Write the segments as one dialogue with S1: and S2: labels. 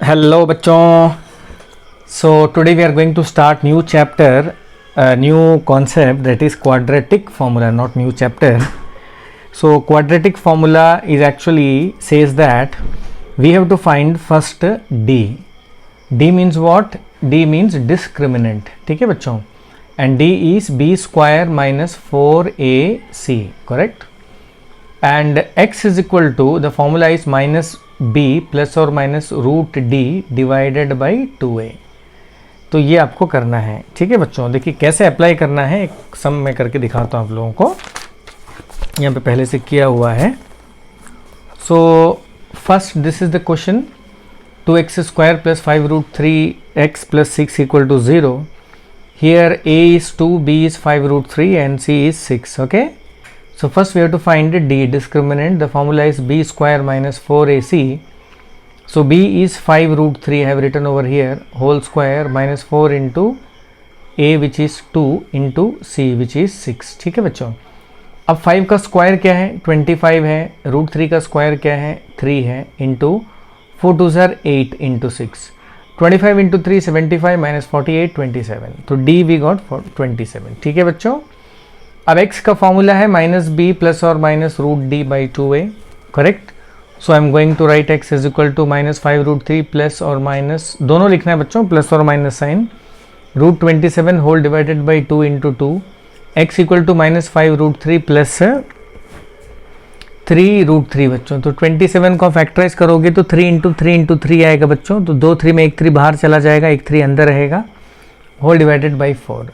S1: Hello बच्चों. So today we are going to start new chapter, new concept, that is quadratic formula, not new chapter. So quadratic formula is actually says that we have to find first d. D means what? D means discriminant. ठीक है बच्चों. And d is b square minus 4ac, correct? And x is equal to, the formula is minus b plus or minus root d divided by 2a. तो ये आपको करना है. ठीक है बच्चों, देखिए कैसे अप्लाई करना है, एक सम में करके दिखाता हूँ आप लोगों को. यहाँ पे पहले से किया हुआ है. So first this is the question. 2x square plus 5 root 3x plus 6 equal to 0. Here a is 2, b is 5 root 3 and c is 6. Okay. So first we have to find d discriminant. The formula is b square minus 4ac. So b is 5 root 3, I have written over here, whole square minus 4 into a which is 2 into c which is 6. ठीक है बच्चों. अब 5 का square क्या है? 25 है. Root 3 का square क्या है? 3 है. Into 4 2 8 into 6. 25 into 3 75 minus 48 27. तो d we got 27. ठीक है बच्चों. अब x का फॉर्मूला है माइनस बी प्लस और minus root D by 2a, correct. So I am going to write x is equal to minus 5 root 3 plus और minus, दोनों लिखना है बच्चों, प्लस और minus sign, root 27 whole divided by 2 into 2. x equal to minus 5 root 3 plus 3 root 3 बच्चों. तो 27 को factorise करोगे तो 3 इंटू 3 इंटू 3 आएगा बच्चों. तो 2 3 में एक 3 बाहर चला जाएगा, एक 3 अंदर रहेगा, whole divided by 4.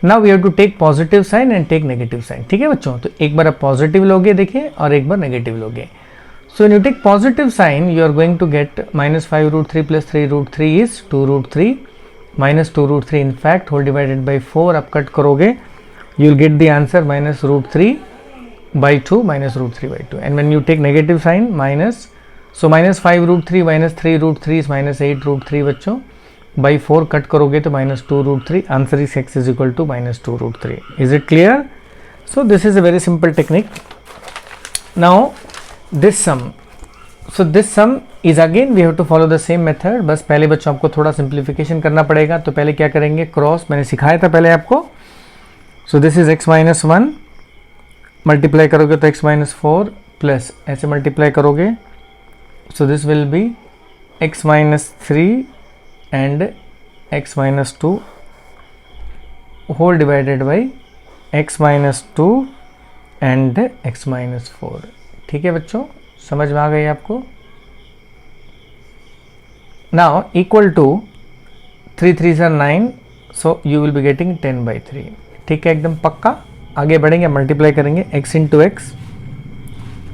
S1: Now we have to take positive sign and take negative sign. ठीक है बच्चों. तो एक बार आप पॉजिटिव लोगे देखिए और एक बार नेगेटिव लोगे. So when you take positive sign you are going to get minus 5 root 3 plus 3 root 3 is 2 root 3 minus 2 root 3 in fact whole divided by 4. आप कट करोगे you will get the answer minus root 3 by 2 minus root 3 by 2. And when you take negative sign minus, so minus 5 root 3 minus 3 root 3 is minus 8 root 3 बच्चों. By 4 cut करोगे तो minus 2 root 3. Answer is x is equal to minus 2 root 3. Is it clear? So this is a very simple technique. Now this sum, so this sum is again we have to follow the same method. बस पहले बच्चों आपको थोड़ा simplification करना पड़ेगा. तो पहले क्या करेंगे, क्रॉस मैंने सिखाया था पहले आपको. सो this is x minus 1, multiply करोगे तो x माइनस 4 प्लस ऐसे मल्टीप्लाई करोगे. So this will be x minus 3 and x minus 2 whole divided by x minus 2 and x minus 4. ठीक है बच्चों, समझ में आ गई आपको. now equal to 3 3s are 9, so you will be getting 10 by 3. ठीक है, एकदम पक्का. आगे बढ़ेंगे, मल्टीप्लाई करेंगे x into x,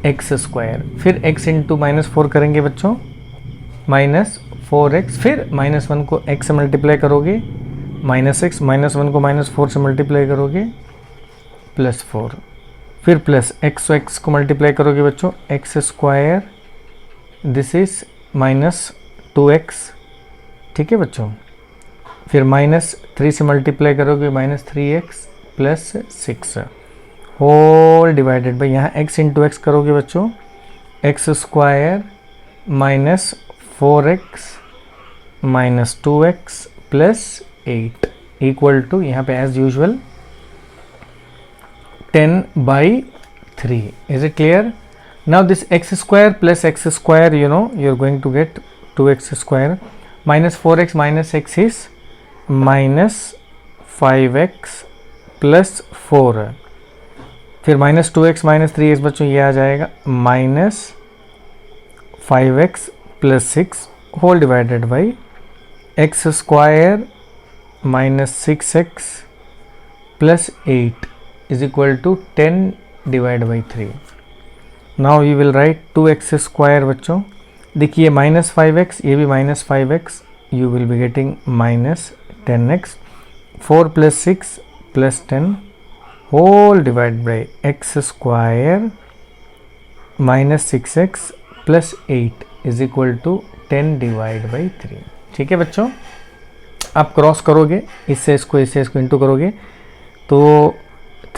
S1: x square, फिर x इंटू माइनस 4 करेंगे बच्चों, माइनस 4x, फिर माइनस 1 को x से मल्टीप्लाई करोगे, माइनस x, माइनस 1 को माइनस 4 से मल्टीप्लाई करोगे, प्लस 4, फिर प्लस x को मल्टीप्लाई करोगे बच्चों, x square, this is minus 2x. ठीक है बच्चों. फिर माइनस 3 से मल्टीप्लाई करोगे, minus 3x plus 6 whole divided by, यहाँ x इंटू एक्स करोगे बच्चों, x square minus 4x minus 2x plus 8 equal to, यहाँ पे as usual 10 by 3. Is it clear? Now this x square plus x square, you know you are going to get 2x square, minus 4x minus x is minus 5x plus 4. फिर minus 2x minus 3x बच्चों ये आ जाएगा minus 5x plus 6 whole divided by X square minus 6x plus 8 is equal to 10 divide by 3. Now you will write 2x square बच्चों. देखिए minus 5x, ये भी minus 5x, you will be getting minus 10x. 4 plus 6 plus 10 whole divide by X square minus 6x plus 8 is equal to 10 divide by 3. ठीक है बच्चों. आप cross करोगे, इससे इसको इंटू करोगे तो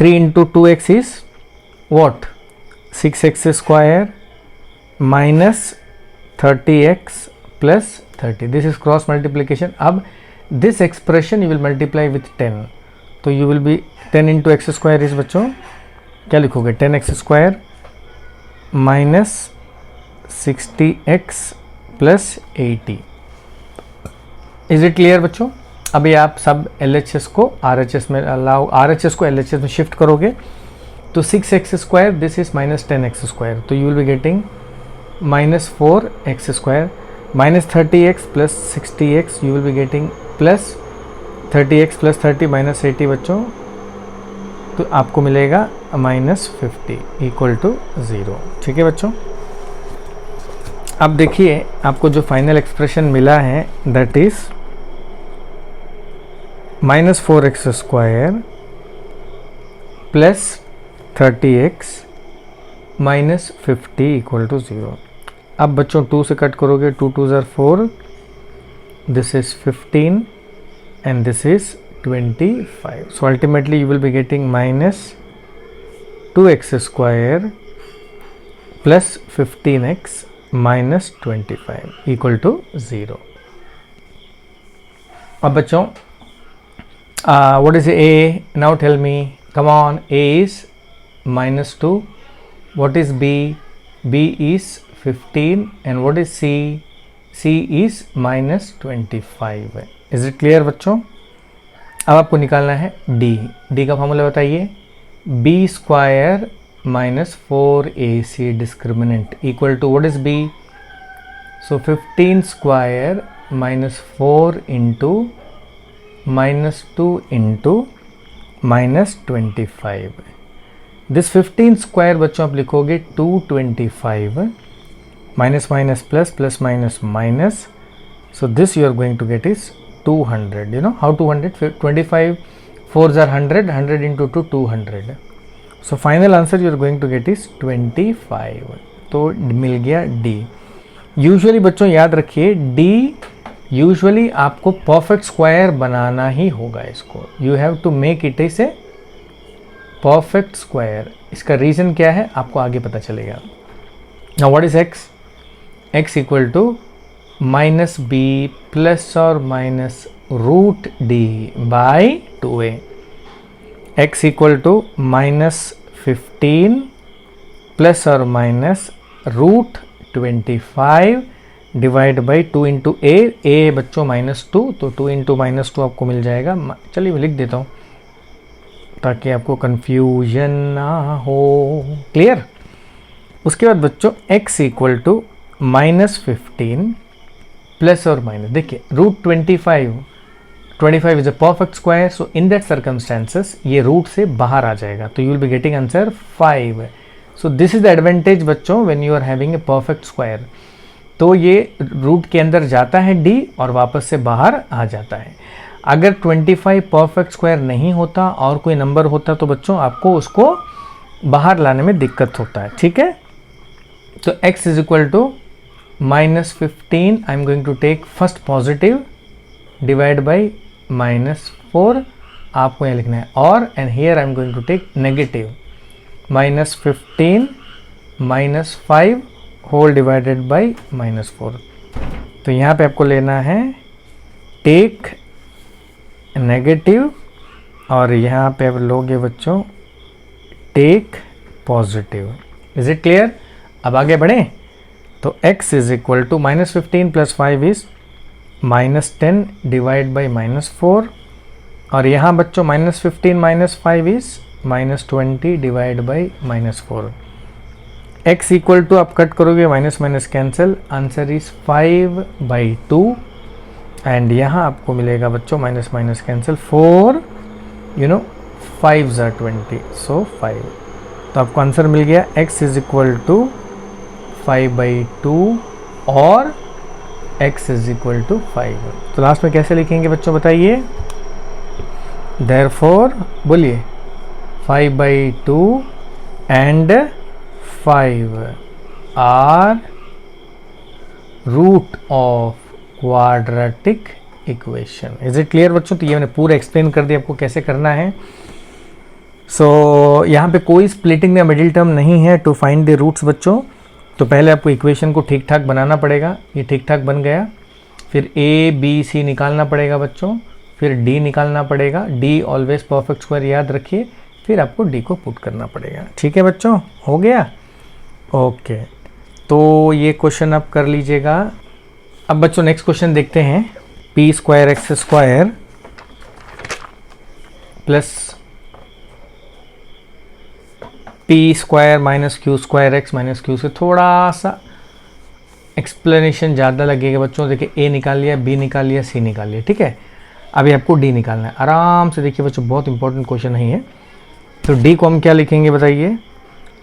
S1: 3 into 2x is what, 6x square minus 30x plus 30, this is cross multiplication. अब this expression you will multiply with 10, तो you will be 10 into x square is बच्चों क्या लिखोगे 10x square minus 60x plus 80. Is it clear बच्चों? अभी आप सब LHS को RHS में अलाउ, RHS को LHS में शिफ्ट करोगे तो 6x square this is minus 10x square, तो you will be getting minus 4x square minus 30x plus 60x you will be getting plus 30x plus 30 minus 80 बच्चों, तो आपको मिलेगा माइनस 50 इक्वल टू 0. ठीक है बच्चों. अब देखिए आपको जो फाइनल एक्सप्रेशन मिला है that is minus 4x square plus 30x minus 50 equal to 0. अब बच्चों 2 से कट करोगे, 2 2 ज़र 4, this is 15 and this is 25. So ultimately you will be getting minus 2x square plus 15x minus 25 equal to 0. अब बच्चों what is A? Now tell me, come on. A is minus 2. What is B? B is 15 and what is C? C is minus 25. Is it clear बच्चों? अब आपको निकालना है D. D का formula बताइए. B square minus 4AC discriminant equal to what is B? So 15 square minus 4 into minus 2 into minus 25. This 15 square बच्चों आप लिखोगे 225 minus minus plus plus minus minus, so this you are going to get is 200. You know how 200? 25 4s are 100, 100 into 2 200. So final answer you are going to get is 25. तो मिल गया D. Usually बच्चों याद रखिए D usually आपको perfect square बनाना ही होगा इसको. You have to make it is a perfect square. इसका रीज़न क्या है आपको आगे पता चलेगा. Now what is x? x equal to minus B plus और minus root D by 2a. x equal to minus 15 plus और minus root 25 divide by 2 into a बच्चों माइनस 2, तो 2 इंटू माइनस 2 आपको मिल जाएगा. चलिए मैं लिख देता हूँ ताकि आपको कंफ्यूजन ना हो. क्लियर? उसके बाद बच्चों x equal to minus 15 plus और माइनस, देखिए root 25 is a perfect square, so in that circumstances ये रूट से बाहर आ जाएगा, तो you will be getting answer 5. So this is the advantage बच्चों when you are having a perfect square. तो ये रूट के अंदर जाता है d और वापस से बाहर आ जाता है. अगर 25 परफेक्ट स्क्वायर नहीं होता और कोई नंबर होता तो बच्चों आपको उसको बाहर लाने में दिक्कत होता है. ठीक है, तो x is equal to minus 15, I am going to take first positive divide by minus 4 आपको यहाँ लिखना है, और and here I am going to take negative minus 15 minus 5 whole divided by minus 4. तो यहाँ पे आपको लेना है take negative और यहाँ पे आप लोगे बच्चों take positive. Is it clear? अब आगे बढ़ें. तो x is equal to minus 15 plus 5 is minus 10 divide by minus 4, और यहाँ बच्चों minus 15 minus 5 is minus 20 divide by minus 4. x equal to आप कट करोगे minus minus cancel, answer is 5/2 and यहाँ आपको मिलेगा बच्चों minus minus cancel 4, you know 5s are 20, so 5. तो आपको आंसर मिल गया x इज इक्वल टू 5/2 और x इज इक्वल टू 5. तो लास्ट में कैसे लिखेंगे बच्चों बताइए. देयरफॉर बोलिए 5/2 and 5 are root of quadratic equation. Is it clear बच्चों? तो ये मैंने पूरा एक्सप्लेन कर दिया आपको कैसे करना है. सो यहाँ पे कोई स्प्लिटिंग या मिडिल टर्म नहीं है टू फाइंड द रूट्स बच्चों. तो पहले आपको इक्वेशन को ठीक ठाक बनाना पड़ेगा। ये ठीक ठाक बन गया, फिर ए बी सी निकालना पड़ेगा बच्चों, फिर डी निकालना पड़ेगा। डी ऑलवेज परफेक्ट स्क्वायर याद रखिए, फिर आपको डी को पुट करना पड़ेगा। ठीक है बच्चों, हो गया? ओके, तो ये क्वेश्चन आप कर लीजिएगा। अब बच्चों नेक्स्ट क्वेश्चन देखते हैं। P square x square plus p square minus q square x minus Q से थोड़ा सा एक्सप्लेनेशन ज़्यादा लगेगा बच्चों। देखिए ए निकाल लिया, बी निकाल लिया, सी निकाल लिया, ठीक है। अभी आपको डी निकालना है। आराम से देखिए बच्चों, बहुत इंपॉर्टेंट क्वेश्चन है ये। तो डी को हम क्या लिखेंगे बताइए?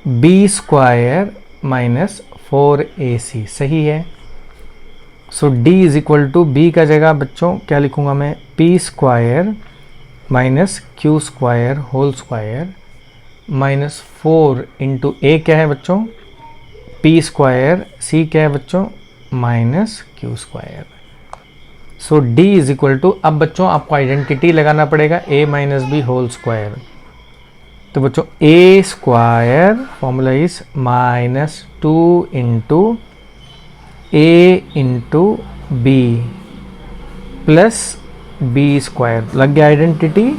S1: बी स्क्वायर माइनस 4ac, सही है। So D is equal to b का जगह बच्चों क्या लिखूंगा मैं? P square minus q square whole square minus 4 into a क्या है बच्चों? पी स्क्वायर, सी क्या है बच्चों? Minus q square. So D is equal to, अब बच्चों आपको आइडेंटिटी लगाना पड़ेगा, a minus b whole square. तो बच्चों a square formula is minus 2 into a into b plus b square. लग गया आइडेंटिटी,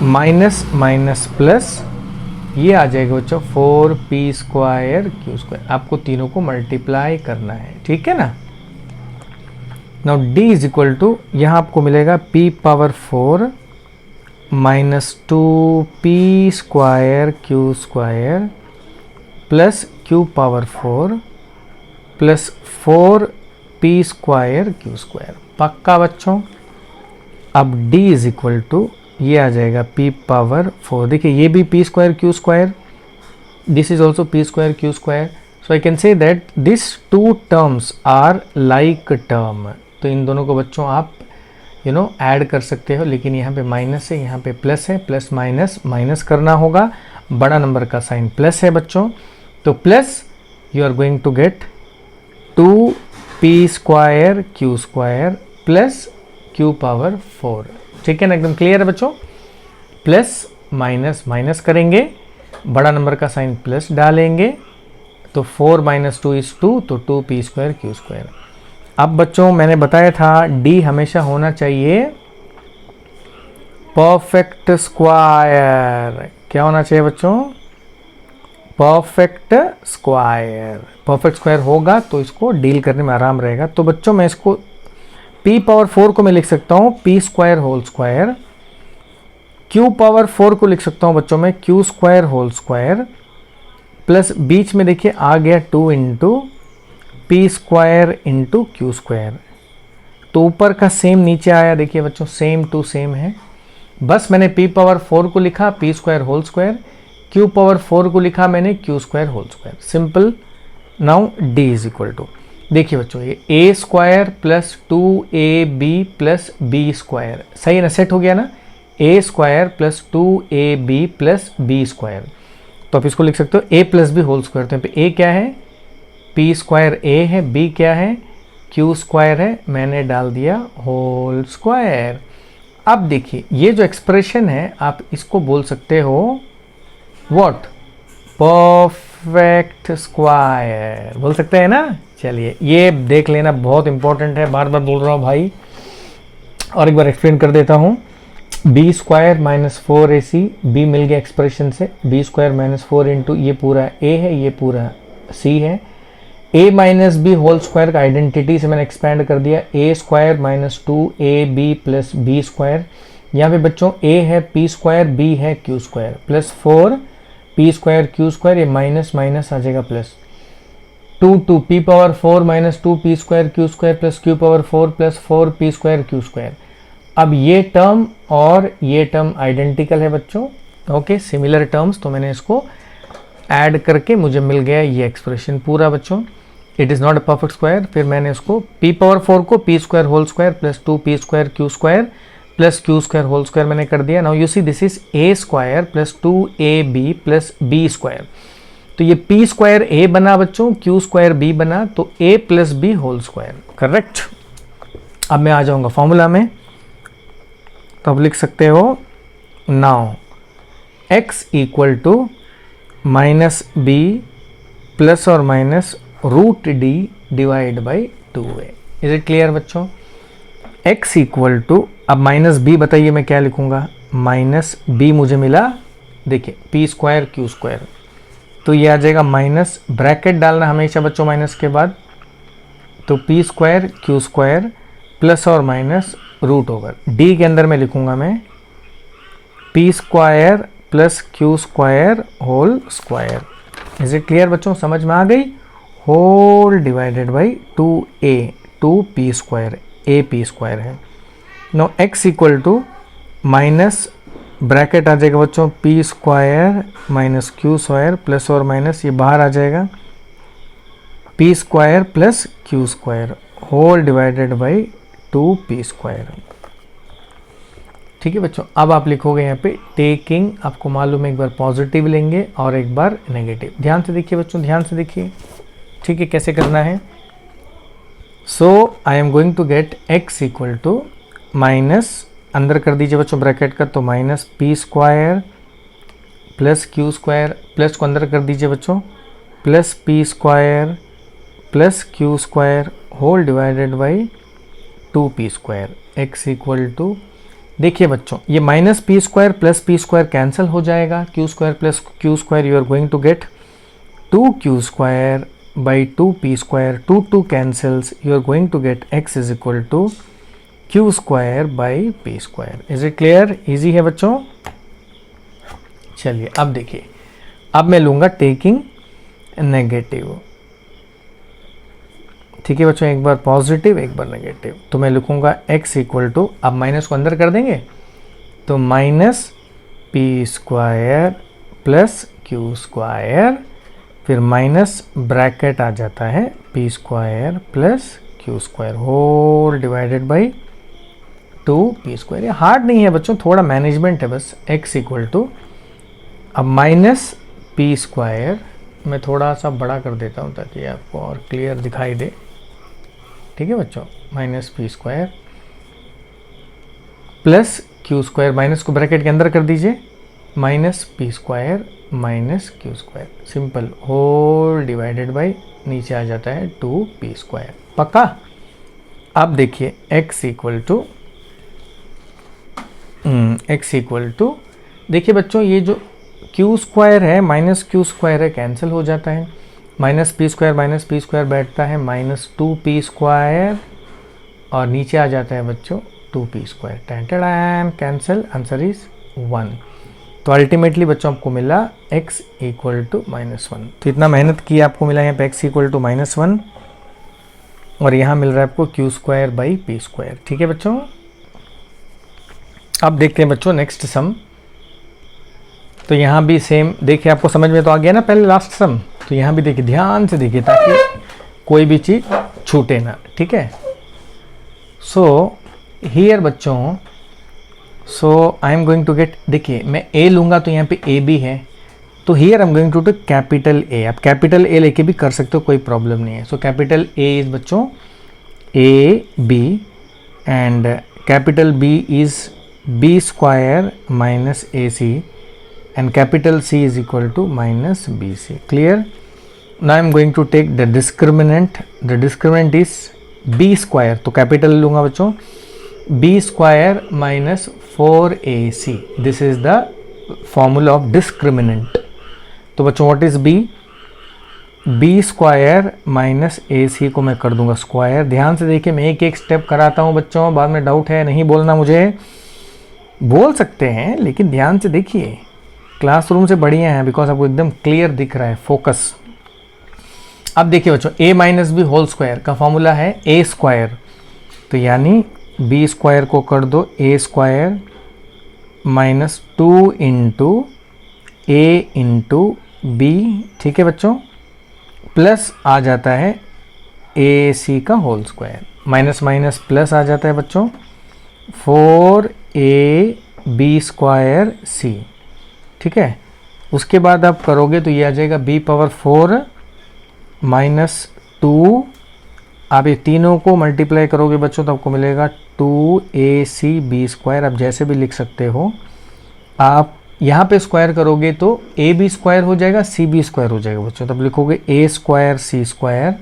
S1: माइनस माइनस प्लस, ये आ जाएगा बच्चों 4p स्क्वायर क्यू स्क्वायर। आपको तीनों को मल्टीप्लाई करना है, ठीक है ना। Now d is equal to, यहाँ आपको मिलेगा p power 4 minus 2p square Q square plus q power 4 plus 4p square Q square. पक्का बच्चों? अब d इज इक्वल टू, ये आ जाएगा p पावर 4। देखिए ये भी p square Q square, this is also p square Q square. So I can say that this two terms are like term. तो इन दोनों को बच्चों आप ऐड कर सकते हो, लेकिन यहाँ पे माइनस है, यहाँ पे प्लस है, प्लस माइनस माइनस करना होगा। बड़ा नंबर का साइन प्लस है बच्चों, तो plus you are going to get 2p square Q square plus q power 4। ठीक है ना, एकदम क्लियर है बच्चों। प्लस माइनस माइनस करेंगे, बड़ा नंबर का साइन प्लस डालेंगे, तो 4 माइनस 2 इज 2, तो 2p स्क्वायर क्यू स्क्वायर। अब बच्चों मैंने बताया था d हमेशा होना चाहिए परफेक्ट स्क्वायर। क्या होना चाहिए बच्चों? Perfect square. परफेक्ट स्क्वायर होगा तो इसको डील करने में आराम रहेगा। तो बच्चों मैं इसको p पावर 4 को मैं लिख सकता हूँ p square whole square, q power 4 को लिख सकता हूँ बच्चों में q square whole square, plus बीच में देखिए आ गया 2 into p square into q square. तो ऊपर का सेम नीचे आया, देखिए बच्चों सेम टू सेम है। बस मैंने p पावर 4 को लिखा p square whole square, q power 4 को लिखा मैंने q square whole square. Simple. Now d is equal to, देखिए बच्चों ये a square plus 2ab plus b square, सही है ना, सेट हो गया ना। a square plus 2ab plus b square, तो आप इसको लिख सकते हो a plus b whole square. तो यहाँ पे a क्या है? p स्क्वायर a है, b क्या है? q स्क्वायर है, मैंने डाल दिया होल स्क्वायर। अब देखिए ये जो एक्सप्रेशन है आप इसको बोल सकते हो व्हाट? परफेक्ट स्क्वायर बोल सकते हैं ना। चलिए ये देख लेना, बहुत इंपॉर्टेंट है, बार बार बोल रहा हूँ भाई। और एक बार एक्सप्लेन कर देता हूँ। B square minus 4ac, b मिल गया एक्सप्रेशन से, बी स्क्वायर माइनस 4 इंटू ये पूरा a है, ये पूरा c है। a minus b whole square का आइडेंटिटी से मैंने एक्सपैंड कर दिया, a square minus 2ab plus b square. यहाँ पे बच्चों a है p स्क्वायर, b है q square, plus 4p square q square, ये माइनस माइनस आ जाएगा plus 2 p power 4 minus 2p square q square plus q power 4 plus 4p square q square. अब ये टर्म और ये टर्म आइडेंटिकल है बच्चों, ओके, सिमिलर टर्म्स। तो मैंने इसको ऐड करके मुझे मिल गया ये एक्सप्रेशन पूरा बच्चों। It is not a perfect square. फिर मैंने उसको p पावर 4 को p square whole square plus 2p square q square plus q square whole square मैंने कर दिया। Now you see this is a square plus 2ab plus b square. तो ये p square a बना बच्चों, q square b बना, तो a plus b whole square, correct. अब मैं आ जाऊंगा फॉर्मूला में, तो अब लिख सकते हो now x equal to minus B plus और minus root D divide by 2a। Is it clear बच्चों? x इक्वल टू, अब माइनस बी बताइए मैं क्या लिखूंगा, माइनस बी मुझे मिला, देखिए पी स्क्वायर क्यू स्क्वायर, तो ये आ जाएगा माइनस, ब्रैकेट डालना हमेशा बच्चों माइनस के बाद, तो p square Q square plus और माइनस रूट ओवर डी के अंदर मैं लिखूंगा मैं p square plus q square whole square. Is it clear बच्चों? समझ में आ गई? Whole divided by 2a, 2p square, a p square है। No x equal to minus, bracket आ जाएगा बच्चों p square minus q square plus और माइनस ये बाहर आ जाएगा p square plus q square whole divided by 2p square. ठीक है बच्चों, अब आप लिखोगे यहाँ पे टेकिंग, आपको मालूम है एक बार पॉजिटिव लेंगे और एक बार नेगेटिव। ध्यान से देखिए बच्चों, ध्यान से देखिए, ठीक है कैसे करना है। So I am going to get x equal to minus, अंदर कर दीजिए बच्चों ब्रैकेट का, तो minus p square plus q square, plus को अंदर कर दीजिए बच्चों, plus p square plus q square whole divided by 2p square. x equal to, देखिए बच्चों ये minus p square plus p square cancel हो जाएगा, q square plus q square you are going to get 2q square by 2p square, 2 cancels, you are going to get x is equal to q square by p square. Is it clear? Easy है बच्चों। चलिए अब देखिए, अब मैं लूंगा taking negative. ठीक है बच्चों, एक बार पॉजिटिव एक बार नेगेटिव, तो मैं लिखूंगा x इक्वल टू, अब माइनस को अंदर कर देंगे तो minus p square plus q square, फिर माइनस ब्रैकेट आ जाता है p square plus q square whole divided by 2p square. ये हार्ड नहीं है बच्चों, थोड़ा मैनेजमेंट है बस। x इक्वल टू, अब माइनस पी स्क्वायर, मैं थोड़ा सा बड़ा कर देता हूँ ताकि आपको और क्लियर दिखाई दे। ठीक है बच्चों, minus p square plus q square, minus को ब्रैकेट के अंदर कर दीजिए, minus p square minus q square, simple, whole divided by नीचे आ जाता है 2p स्क्वायर। पक्का? अब देखिए x equal to, x equal to, देखिए बच्चों ये जो क्यू स्क्वायर है माइनस क्यू स्क्वायर है कैंसिल हो जाता है, माइनस पी स्क्वायर बैठता है माइनस 2p स्क्वायर और नीचे आ जाता है बच्चों 2p स्क्वायर, टेंटेड कैंसिल, आंसर इज 1। तो अल्टीमेटली बच्चों आपको मिला x इक्वल टू -1। तो इतना मेहनत किया आपको मिला यहाँ पे x इक्वल टू -1 और यहाँ मिल रहा है आपको Q square by p square. ठीक है बच्चों, अब देखते हैं बच्चों नेक्स्ट सम। तो यहाँ भी सेम, देखिए आपको समझ में तो आ गया ना पहले लास्ट सम, तो यहाँ भी देखिए ध्यान से देखिए ताकि कोई भी चीज़ छूटे ना। ठीक है, सो हियर बच्चों, so I am going to get, देखिए मैं a लूँगा तो यहाँ पे a भी है, तो here I am going to take capital A। आप कैपिटल A लेके भी कर सकते हो, कोई प्रॉब्लम नहीं है। सो कैपिटल A इज बच्चों a b and capital B is b square minus AC and capital C is equal to minus BC. Clear? Now I am going to take the discriminant. The discriminant is B square. तो capital लूँगा बच्चों, B square minus 4AC. This is the formula of discriminant. तो बच्चों what is B? B square minus AC को मैं कर दूंगा square. ध्यान से देखिए, मैं एक एक स्टेप कराता हूँ बच्चों, बाद में डाउट है नहीं बोलना, मुझे बोल सकते हैं लेकिन ध्यान से देखिए, क्लासरूम से बढ़िया है बिकॉज आपको एकदम क्लियर दिख रहा है, फोकस। अब देखिए बच्चों, a minus b whole square का फॉर्मूला है a स्क्वायर, तो यानी b स्क्वायर को कर दो a square minus 2 into a into b. ठीक है बच्चों, प्लस आ जाता है ac का whole square, minus minus plus आ जाता है बच्चों 4ab स्क्वायर c। ठीक है, उसके बाद आप करोगे तो ये आ जाएगा b पावर 4 माइनस 2, आप ये तीनों को मल्टीप्लाई करोगे बच्चों तो आपको मिलेगा 2ac b स्क्वायर। आप जैसे भी लिख सकते हो, आप यहाँ पे स्क्वायर करोगे तो ए बी स्क्वायर हो जाएगा, सी बी स्क्वायर हो जाएगा बच्चों। तब लिखोगे ए square c square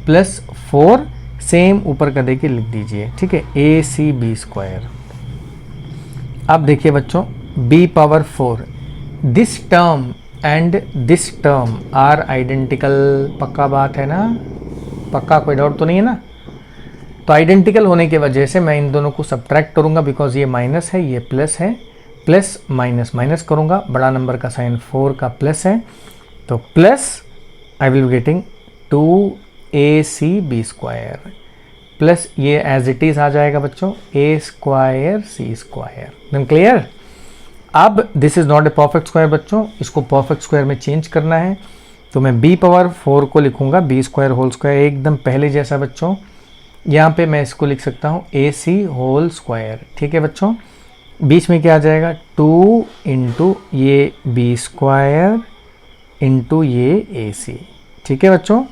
S1: plus 4, same ऊपर का देखिए लिख दीजिए, ठीक है, ए सी बी स्क्वायर। अब देखिए बच्चों b power 4, this term and this term are identical, पक्का बात है ना, पक्का, कोई डाउट तो नहीं है ना। तो आइडेंटिकल होने की वजह से मैं इन दोनों को सब्ट्रैक्ट करूंगा, बिकॉज ये माइनस है ये प्लस है, प्लस माइनस माइनस करूंगा, बड़ा नंबर का साइन 4 का प्लस है, तो plus I will be getting 2ac square plus ये एज इट इज आ जाएगा बच्चों a square c square. Then clear. अब this is not a perfect square बच्चों, इसको परफेक्ट स्क्वायर में चेंज करना है, तो मैं b पावर 4 को लिखूंगा b स्क्वायर होल स्क्वायर, एकदम पहले जैसा बच्चों। यहाँ पे मैं इसको लिख सकता हूँ ए सी होल स्क्वायर, ठीक है बच्चों। बीच में क्या आ जाएगा 2 इंटू ये b स्क्वायर इंटू ये ए सी, ठीक है बच्चों।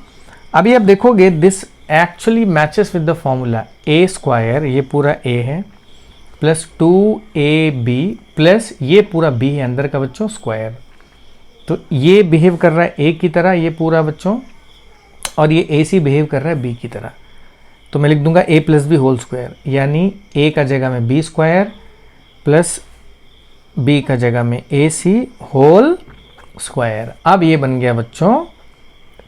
S1: अभी आप देखोगे this actually matches with the formula A square, ये पूरा a है, प्लस 2ab प्लस ये पूरा b है अंदर का बच्चों स्क्वायर, तो ये बिहेव कर रहा है a की तरह ये पूरा बच्चों, और ये ac बिहेव कर रहा है b की तरह। तो मैं लिख दूंगा a plus b whole square, यानी a का जगह में b स्क्वायर प्लस b का जगह में ac होल स्क्वायर। अब ये बन गया बच्चों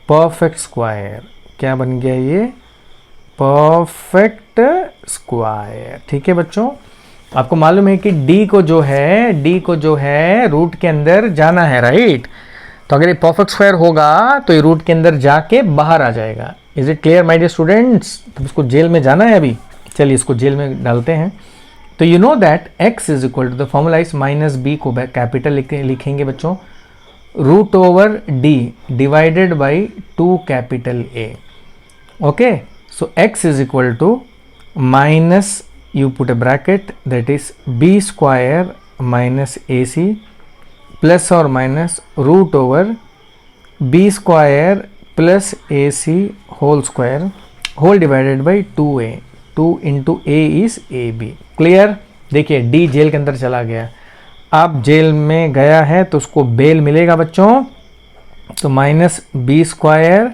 S1: परफेक्ट स्क्वायर। क्या बन गया ये परफेक्ट स्क्वायर, ठीक है बच्चों। आपको मालूम है कि d को जो है रूट के अंदर जाना है, राइट। तो अगर ये परफेक्ट स्क्वायर होगा तो ये रूट के अंदर जाके बाहर आ जाएगा। Is it clear my dear students. तो इसको जेल में जाना है अभी, चलिए इसको जेल में डालते हैं। तो you know that x is equal to the formula is minus B को कैपिटल लिखेंगे बच्चों, root over d divided by 2 capital A। Okay, so x is equal to minus, you put a bracket, that is b square minus ac plus or minus root over b square plus ac whole square whole divided by 2a, 2 into a is ab। clear। देखिए d jail के अंदर चला गया, अब jail में गया है तो उसको बेल मिलेगा बच्चों, तो minus b square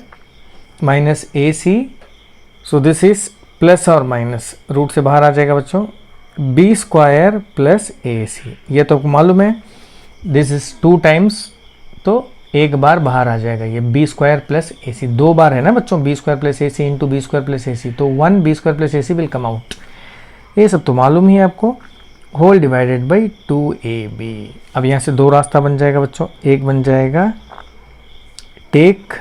S1: minus a c, so this is plus और माइनस रूट से बाहर आ जाएगा बच्चों, b square plus a c. ये तो मालूम है दिस इज 2 टाइम्स, तो एक बार बाहर आ जाएगा ये b square plus a c, 2 बार है ना बच्चों b square plus a c into b square plus a c, तो 1 b square plus a c will come out. ये सब तो मालूम ही है आपको, होल डिवाइडेड बाई 2ab। अब यहाँ से 2 रास्ता बन जाएगा बच्चों, एक बन जाएगा टेक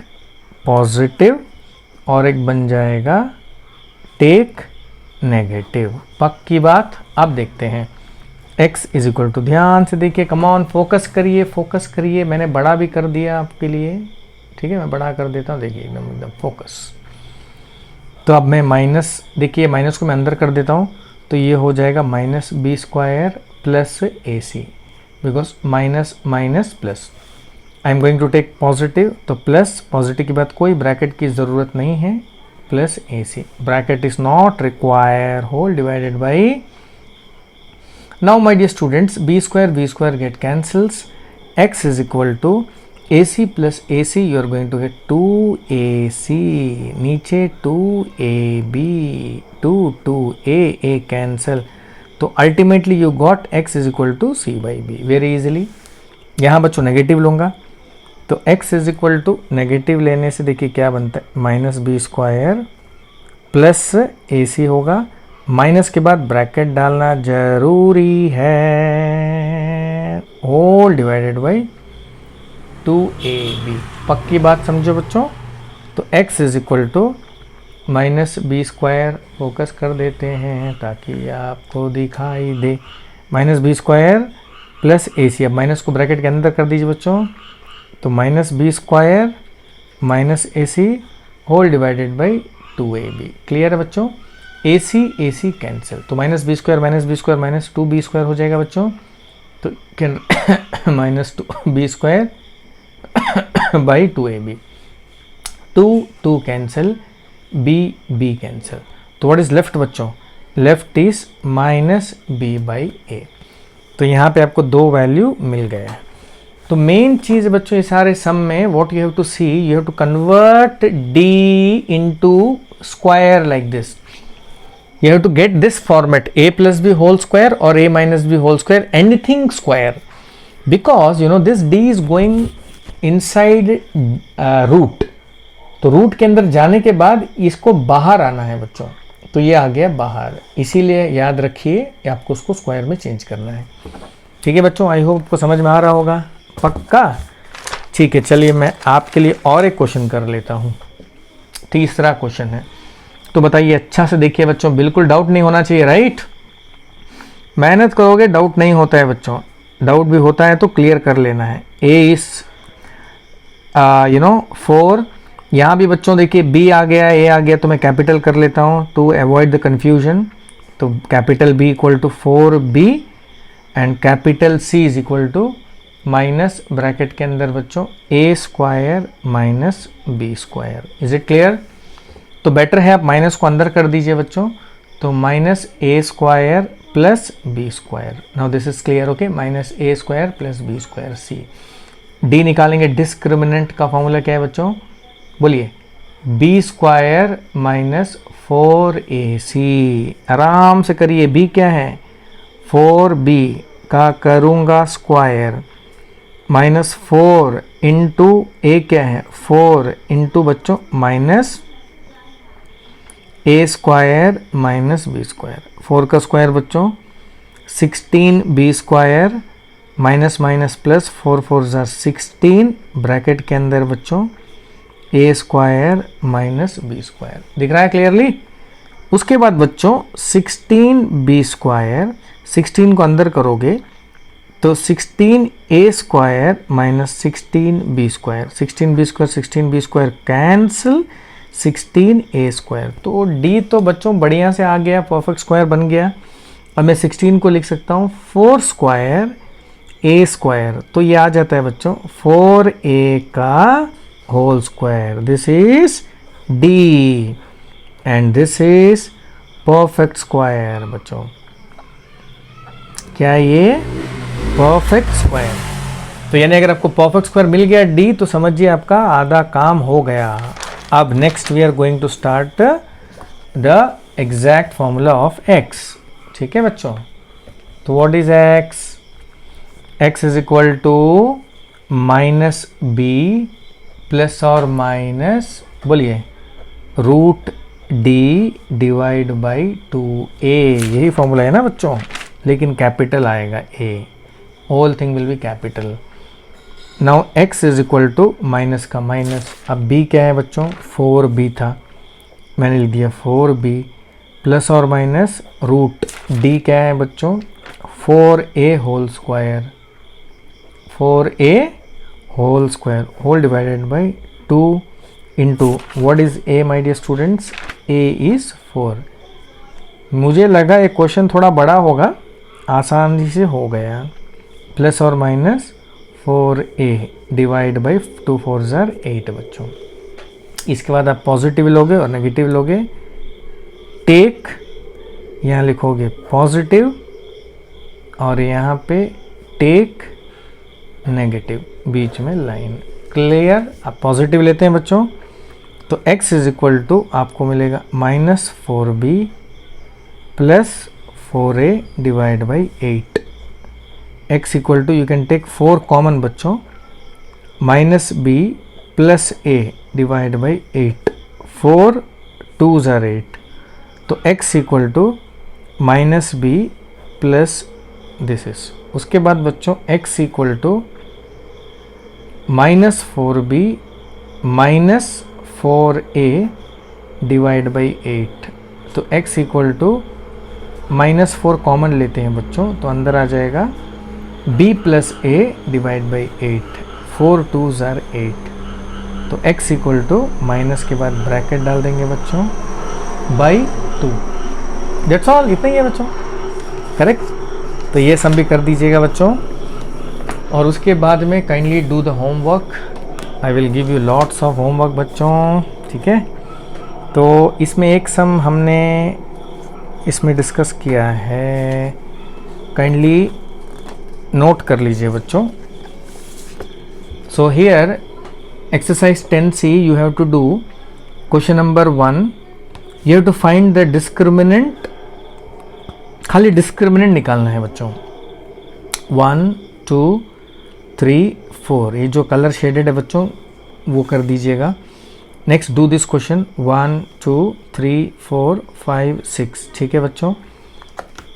S1: पॉजिटिव और एक बन जाएगा टेक नेगेटिव। पक्की बात। अब देखते हैं x इज इक्वल टू, ध्यान से देखिए, कम ऑन फोकस करिए, मैंने बड़ा भी कर दिया आपके लिए, ठीक है, मैं बड़ा कर देता हूँ, देखिए एकदम फोकस। तो अब मैं माइनस, देखिए माइनस को मैं अंदर कर देता हूँ, तो ये हो जाएगा minus b square plus a c, because minus minus plus, I am going to take positive, तो प्लस पॉजिटिव के बाद कोई ब्रैकेट की ज़रूरत नहीं है, plus a c, bracket is not require, whole divided by. Now my dear students, b square get cancels, x is equal to AC plus AC, you are going to get 2AC, नीचे 2AB, 2A, A cancel, तो ultimately you got x is equal to C by B very easily. यहाँ बच्चों negative लूँगा, तो x is equal to negative लेने से देखिए क्या बनता है, minus b square plus a सी होगा, माइनस के बाद ब्रैकेट डालना जरूरी है, होल डिवाइडेड बाई 2AB। पक्की बात समझो बच्चों। तो x is equal to minus b square, focus कर देते हैं ताकि आपको दिखाई दे, minus b square plus a c. अब माइनस को ब्रैकेट के अंदर कर दीजिए बच्चों, तो minus b square minus a c whole divided by 2AB। Clear है बच्चों। ए सी कैंसिल, तो minus b square minus 2b square हो जाएगा बच्चों, तो can minus 2b square by 2AB, 2 cancel, b cancel, तो व्हाट इज लेफ्ट बच्चों, left is minus b by a. तो यहाँ पे आपको 2 वैल्यू मिल गए। तो मेन चीज़ बच्चों, ये सारे सम में what you have to see, you have to convert d into square like this. You have to get this format, a plus b whole square or a minus b whole square, anything square, because you know this d is going inside root। तो root के अंदर जाने के बाद इसको बाहर आना है बच्चों, तो ये आ गया बाहर, इसीलिए याद रखिए आपको उसको स्क्वायर में चेंज करना है। ठीक है बच्चों, आई होप आपको समझ में आ रहा होगा, पक्का? ठीक है, चलिए मैं आपके लिए और एक क्वेश्चन कर लेता हूँ। तीसरा क्वेश्चन है, तो बताइए, अच्छा से देखिए बच्चों, बिल्कुल डाउट नहीं होना चाहिए, राइट? मेहनत करोगे डाउट नहीं होता है बच्चों, डाउट भी होता है तो क्लियर कर लेना है। ए इज 4, यहाँ भी बच्चों देखिए बी आ गया, ए आ गया, तो मैं कैपिटल कर लेता हूँ टू अवॉइड द कन्फ्यूजन। तो capital B equal to 4b and capital C is equal to minus bracket के अंदर बच्चों a square minus b square. Is it clear? तो बेटर है आप माइनस को अंदर कर दीजिए बच्चों, तो minus a square plus b square. Now this is clear, okay? Minus a square plus b square c. D निकालेंगे, डिस्क्रिमिनेंट का फॉर्मूला क्या है बच्चों? बोलिए, बी स्क्वायर माइनस 4ac। आराम से करिए, बी क्या है? 4b का करूँगा स्क्वायर माइनस 4 इंटू ए क्या है? 4 इंटू बच्चों minus a square minus b square. 4 का स्क्वायर बच्चों 16b square minus minus plus 4 4 16 bracket के अंदर बच्चों a square minus b square. दिख रहा है क्लियरली? उसके बाद बच्चों 16b स्क्वायर, 16 को अंदर करोगे तो 16a square minus 16b square, 16b square 16b square cancel, 16a square. तो d तो बच्चों बढ़िया से आ गया, परफेक्ट स्क्वायर बन गया। अब मैं 16 को लिख सकता हूँ 4 स्क्वायर a स्क्वायर, तो ये आ जाता है बच्चों 4a का whole square. This is d and this is perfect square बच्चों। क्या ये परफेक्ट स्क्वायर? तो यानी अगर आपको परफेक्ट स्क्वायर मिल गया d, तो समझिए आपका आधा काम हो गया। अब next we are going to start the exact formula of x। ठीक है बच्चों, तो what is x? x is equal to minus B plus और माइनस, बोलिए, root D divide by 2a। यही फॉर्मूला है ना बच्चों, लेकिन कैपिटल आएगा a, all thing will be capital. Now x is equal to minus का माइनस, अब b क्या है बच्चों? 4b था, मैंने लिख दिया 4b प्लस और माइनस रूट d क्या है बच्चों? 4a whole square, 4a whole square whole divided by 2 into what is a my dear students? a is 4। मुझे लगा ये क्वेश्चन थोड़ा बड़ा होगा, आसानी से हो गया। प्लस और माइनस 4a डिवाइड बाई 2 4 8 बच्चों। इसके बाद आप पॉजिटिव लोगे और नेगेटिव लोगे। टेक, यहाँ लिखोगे पॉजिटिव और यहाँ पे टेक नेगेटिव, बीच में लाइन। क्लियर? आप पॉजिटिव लेते हैं बच्चों, तो x इज इक्वल टू आपको मिलेगा minus 4b plus 4a divide by 8। x equal to, you can take 4 common बच्चों, minus b plus a divide by 8, 4 2 8। तो x equal to minus b plus this is. उसके बाद बच्चों x equal to minus 4b minus 4a divide by 8। तो x equal to minus 4 common लेते हैं बच्चों, तो अंदर आ जाएगा b plus a divide by 8, 4 2 8। तो x इक्वल टू माइनस के बाद ब्रैकेट डाल देंगे बच्चों बाई 2। दैट्स ऑल, इतना ही है बच्चों, करेक्ट? तो ये सम भी कर दीजिएगा बच्चों, और उसके बाद में kindly do the homework. I will give you lots of homework बच्चों, ठीक है? तो इसमें एक सम हमने इसमें डिस्कस किया है, काइंडली नोट कर लीजिए बच्चों. So here exercise 10C you have to do question number 1. you have to find the discriminant. खाली डिस्क्रिमिनेंट निकालना है बच्चों. 1 2 3 4 ये जो कलर शेडेड है बच्चों वो कर दीजिएगा. Next do this question 1 2 3 4 5 6. ठीक है बच्चों.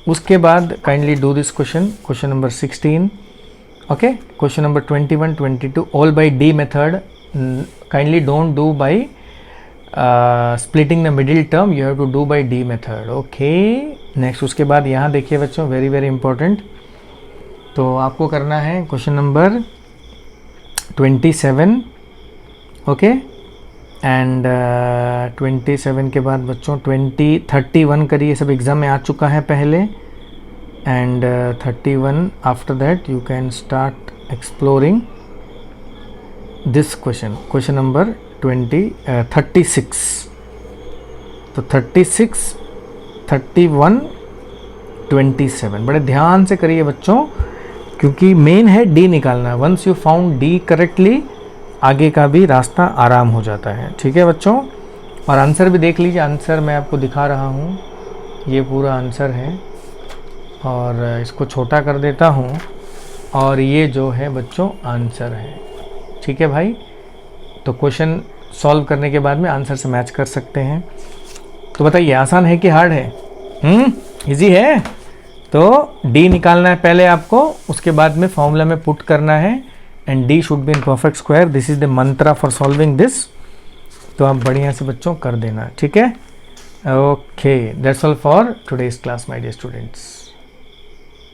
S1: उसके बाद kindly do this question number 16. Okay. Question number 21 22 all by d method. Kindly don't do by splitting the middle term, you have to do by D method. okay. Next उसके बाद यहाँ देखिए बच्चों वेरी वेरी इंपॉर्टेंट. तो आपको करना है question number 27. Okay. And 27 के बाद बच्चों 31 करिए. सब एग्ज़ाम में आ चुका है पहले. And 31 after that you can start exploring this question number 36. तो 36 31 27 बड़े ध्यान से करिए बच्चों क्योंकि मेन है डी निकालना. Once you found d correctly आगे का भी रास्ता आराम हो जाता है. ठीक है बच्चों. और आंसर भी देख लीजिए. आंसर मैं आपको दिखा रहा हूँ. ये पूरा आंसर है और इसको छोटा कर देता हूँ और ये जो है बच्चों आंसर है. ठीक है भाई. तो क्वेश्चन सॉल्व करने के बाद में आंसर से मैच कर सकते हैं. तो बताइए आसान है कि हार्ड है? इजी है. तो डी निकालना है पहले आपको. उसके बाद में फॉर्मूला में पुट करना है and d should be in perfect square. This is the mantra for solving this. तो आप बढ़िया से बच्चों कर देना. ठीक है. Okay. That's all for today's class my dear students.